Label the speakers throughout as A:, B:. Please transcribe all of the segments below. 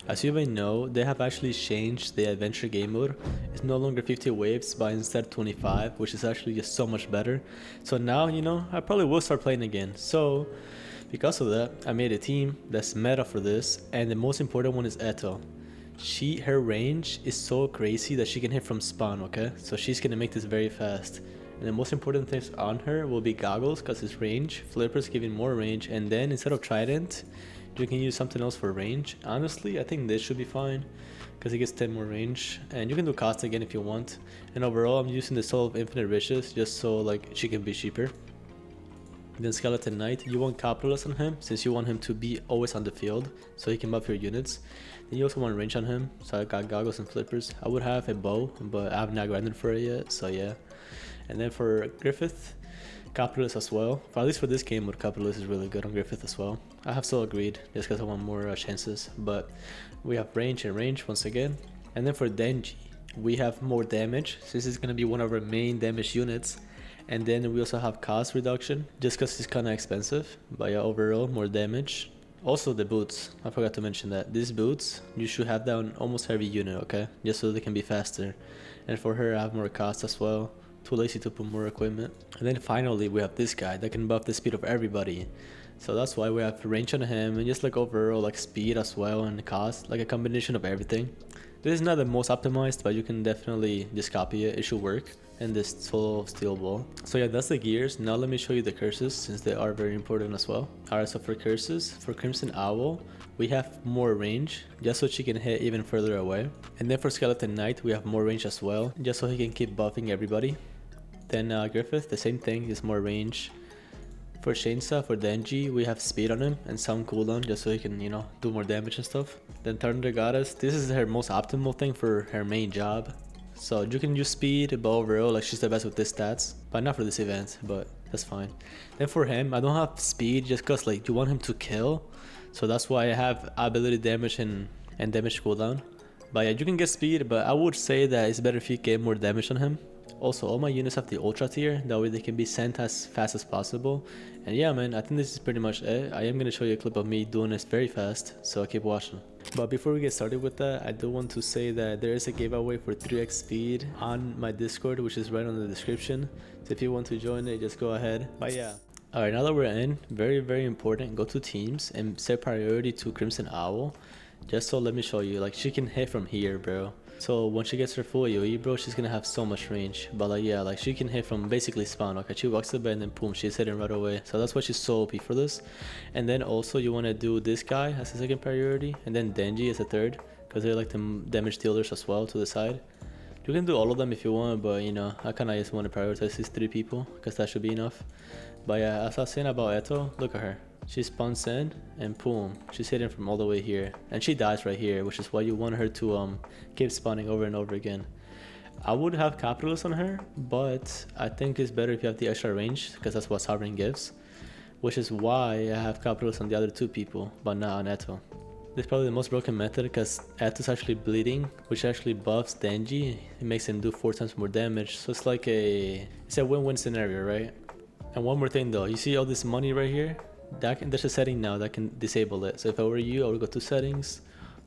A: As you may know, they have actually changed the adventure game mode. It's no longer 50 waves but instead 25, which is actually just so much better. So now, I probably will start playing again. So because of that, I made a team that's meta for this, and the most important one is Eto. Her range is so crazy that she can hit from spawn, okay? So she's gonna make this very fast. And the most important things on her will be goggles, because it's range, flippers giving more range, and then instead of trident, you can use something else for range. Honestly, I think this should be fine, because it gets 10 more range, and you can do cost again if you want. And overall, I'm using the Soul of Infinite Riches just so like she can be cheaper. Then Skeleton Knight, you want Capitalist on him, since you want him to be always on the field, so he can buff your units. Then you also want range on him, so I got goggles and flippers. I would have a bow, but I have not grinded for it yet, so yeah. And then for Griffith, Capitalist as well. For at least for this game mode, Capitalist is really good on Griffith as well. I have still agreed, just because I want more chances. But we have range and range once again. And then for Denji, we have more damage, since it's going to be one of our main damage units. And then we also have cost reduction, just because it's kind of expensive. But yeah, overall, more damage. Also the boots, I forgot to mention that. These boots, you should have that on almost every unit, okay? Just so they can be faster. And for her, I have more cost as well. Too lazy to put more equipment. And then finally we have this guy that can buff the speed of everybody. So that's why we have range on him, and just like overall like speed as well and cost, like a combination of everything. This is not the most optimized, but you can definitely just copy it, it should work. And this Soul of Steel Ball. So yeah, that's the gears. Now let me show you the curses, since they are very important as well. Alright, so for curses, for Crimson Owl, we have more range, just so she can hit even further away. And then for Skeleton Knight, we have more range as well, just so he can keep buffing everybody. Then Griffith, the same thing, is more range. For Chainsaw, for Denji, we have speed on him and some cooldown, just so he can, do more damage and stuff. Then Thunder Goddess, this is her most optimal thing for her main job. So you can use speed, but overall, like, she's the best with this stats. But not for this event, but that's fine. Then for him, I don't have speed just because like you want him to kill. So that's why I have ability damage and damage cooldown. But yeah, you can get speed, but I would say that it's better if you get more damage on him. Also, all my units have the ultra tier, that way they can be sent as fast as possible. And yeah man, I think this is pretty much it. I am gonna show you a clip of me doing this very fast, so keep watching. But before we get started with that, I do want to say that there is a giveaway for 3x speed on my Discord, which is right on the description. So if you want to join it, just go ahead. But yeah. Alright, now that we're in, very important, go to teams and set priority to Crimson Owl. Just so let me show you, like, she can hit from here, bro. So when she gets her full AoE, bro, she's gonna have so much range. But like, yeah, like she can hit from basically spawn. Okay, she walks the bed and then boom, she's hitting right away. So that's why she's so OP for this. And then also you want to do this guy as a second priority, and then Denji as a third, because they're like the damage dealers as well to the side. You can do all of them if you want, but I kind of just want to prioritize these 3 people, because that should be enough. But yeah, as I was saying about Eto, look at her. She spawns in and boom, she's hitting from all the way here, and she dies right here, which is why you want her to keep spawning over and over again. I would have Capitalist on her, but I think it's better if you have the extra range, because that's what Sovereign gives, which is why I have Capitalist on the other 2 people, but not on Eto. This is probably the most broken method, because Eto's actually bleeding, which actually buffs Denji. It makes him do 4 times more damage, so it's like it's a win-win scenario, right? And one more thing though, you see all this money right here? There's a setting now that can disable it. So if I were you, I would go to settings,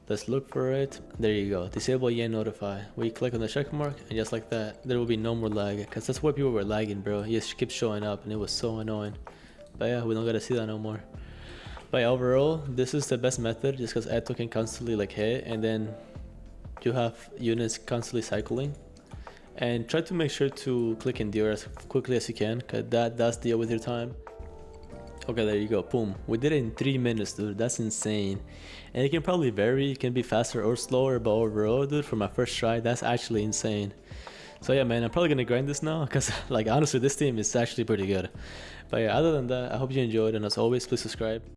A: let's look for it. There you go, disable Yen Notify. We click on the check mark, and just like that, there will be no more lag, because that's where people were lagging, bro. He just keeps showing up and it was so annoying. But yeah, we don't gotta see that no more. But yeah, overall, this is the best method, just because Eto can constantly like hit, and then you have units constantly cycling. And try to make sure to click Endure as quickly as you can, because that does deal with your time. Okay, there you go, boom. We did it in 3 minutes, dude. That's insane. And it can probably vary, it can be faster or slower, but overall, dude, for my first try, that's actually insane. So yeah man, I'm probably gonna grind this now, because like honestly, this team is actually pretty good. But yeah, other than that, I hope you enjoyed, and as always, please subscribe.